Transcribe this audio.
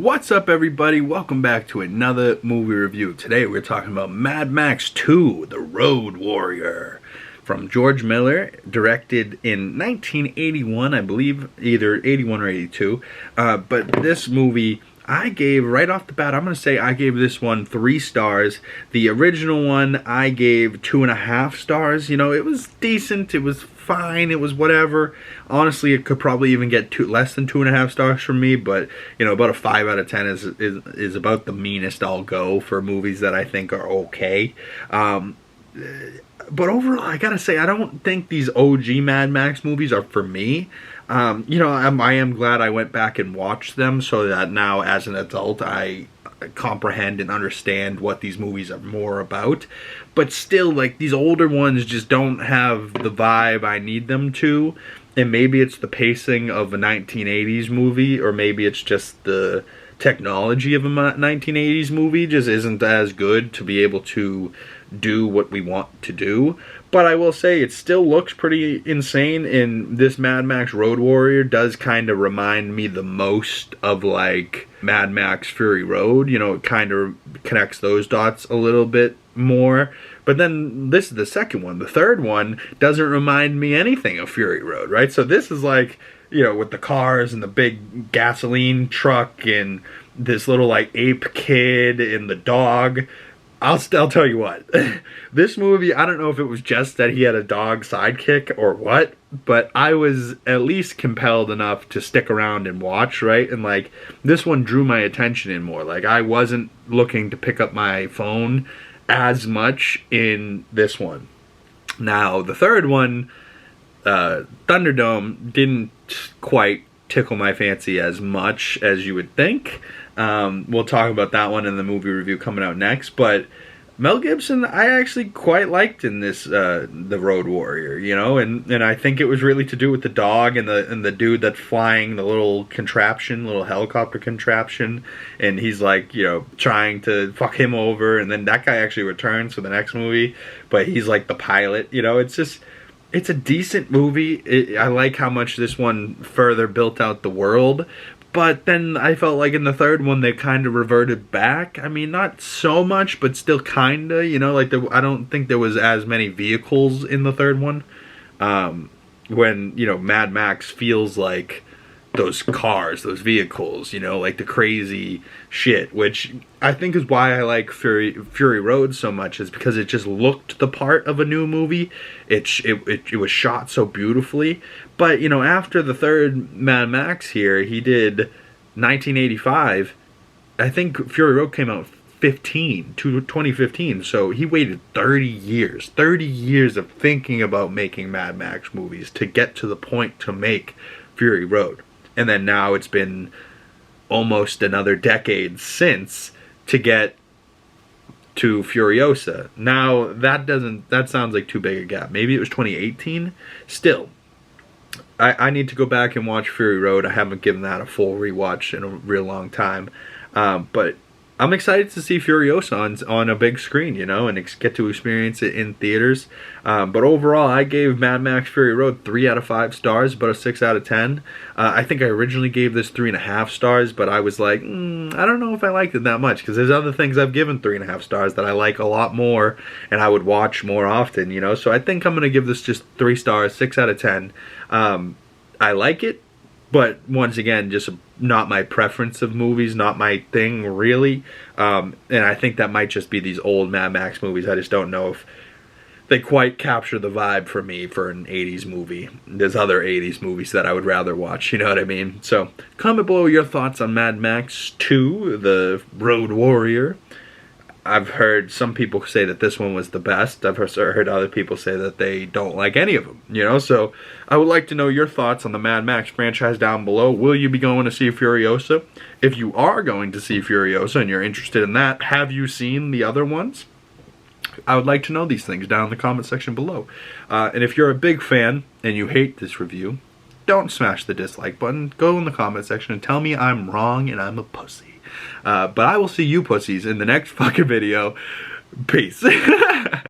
What's up, everybody? Welcome back to another movie review. Today we're talking about Mad Max 2, The Road Warrior, from George Miller, directed in 1981, I believe, either 81 or 82. But this movie, I gave, right off the bat, I'm going to say I gave this one 3 stars. The original one, I gave 2.5 stars. You know, it was decent, it was fine, it was whatever. Honestly, it could probably even get less than 2.5 stars from me, but you know, about a 5 out of 10 is about the meanest I'll go for movies that I think are okay. But overall, I gotta say, I don't think these OG Mad Max movies are for me. You know, I am glad I went back and watched them so that now as an adult I comprehend and understand what these movies are more about. But still, like, these older ones just don't have the vibe I need them to. And maybe it's the pacing of a 1980s movie, or maybe it's just the technology of a 1980s movie just isn't as good to be able to do what we want to do. But I will say it still looks pretty insane, and this Mad Max Road Warrior does kind of remind me the most of like Mad Max Fury Road. You know, it kind of connects those dots a little bit more. But then this is the second one. The third one doesn't remind me anything of Fury Road, right? So this is like, you know, with the cars and the big gasoline truck and this little like ape kid and the dog. I'll tell you what, this movie, I don't know if it was just that he had a dog sidekick or what, but I was at least compelled enough to stick around and watch, right? And like, this one drew my attention in more. Like, I wasn't looking to pick up my phone as much in this one. Now, the third one, Thunderdome, didn't quite tickle my fancy as much as you would think. We'll talk about that one in the movie review coming out next, but Mel Gibson I actually quite liked in this The Road Warrior, you know, and I think it was really to do with the dog and the dude that's flying the little helicopter contraption, and he's like, you know, trying to fuck him over, and then that guy actually returns for the next movie, but he's like the pilot, you know. It's just, it's a decent movie. I like how much this one further built out the world. But then I felt like in the third one they kind of reverted back. I mean, not so much, but still kind of, you know, like I don't think there was as many vehicles in the third one. When, you know, Mad Max feels like those cars, those vehicles, you know, like the crazy shit, which I think is why I like Fury Road so much, is because it just looked the part of a new movie. It was shot so beautifully. But, you know, after the third Mad Max here, he did 1985. I think Fury Road came out 2015, so he waited 30 years of thinking about making Mad Max movies to get to the point to make Fury Road. And then now it's been almost another decade since to get to Furiosa. Now that sounds like too big a gap. Maybe it was 2018. Still, I need to go back and watch Fury Road. I haven't given that a full rewatch in a real long time. But I'm excited to see Furiosa on a big screen, you know, and get to experience it in theaters. But overall, I gave Mad Max Fury Road 3 out of 5 stars, about a 6 out of 10. I think I originally gave this 3.5 stars, but I was like, I don't know if I liked it that much, because there's other things I've given 3.5 stars that I like a lot more, and I would watch more often, you know. So I think I'm going to give this just 3 stars, 6 out of 10. I like it. But once again, just not my preference of movies, not my thing, really. And I think that might just be these old Mad Max movies. I just don't know if they quite capture the vibe for me for an 80s movie. There's other 80s movies that I would rather watch, you know what I mean? So, comment below your thoughts on Mad Max 2, The Road Warrior. I've heard some people say that this one was the best. I've heard other people say that they don't like any of them, you know? So I would like to know your thoughts on the Mad Max franchise down below. Will you be going to see Furiosa? If you are going to see Furiosa and you're interested in that, have you seen the other ones? I would like to know these things down in the comment section below. And if you're a big fan and you hate this review, don't smash the dislike button. Go in the comment section and tell me I'm wrong and I'm a pussy. But I will see you pussies in the next fucking video. Peace.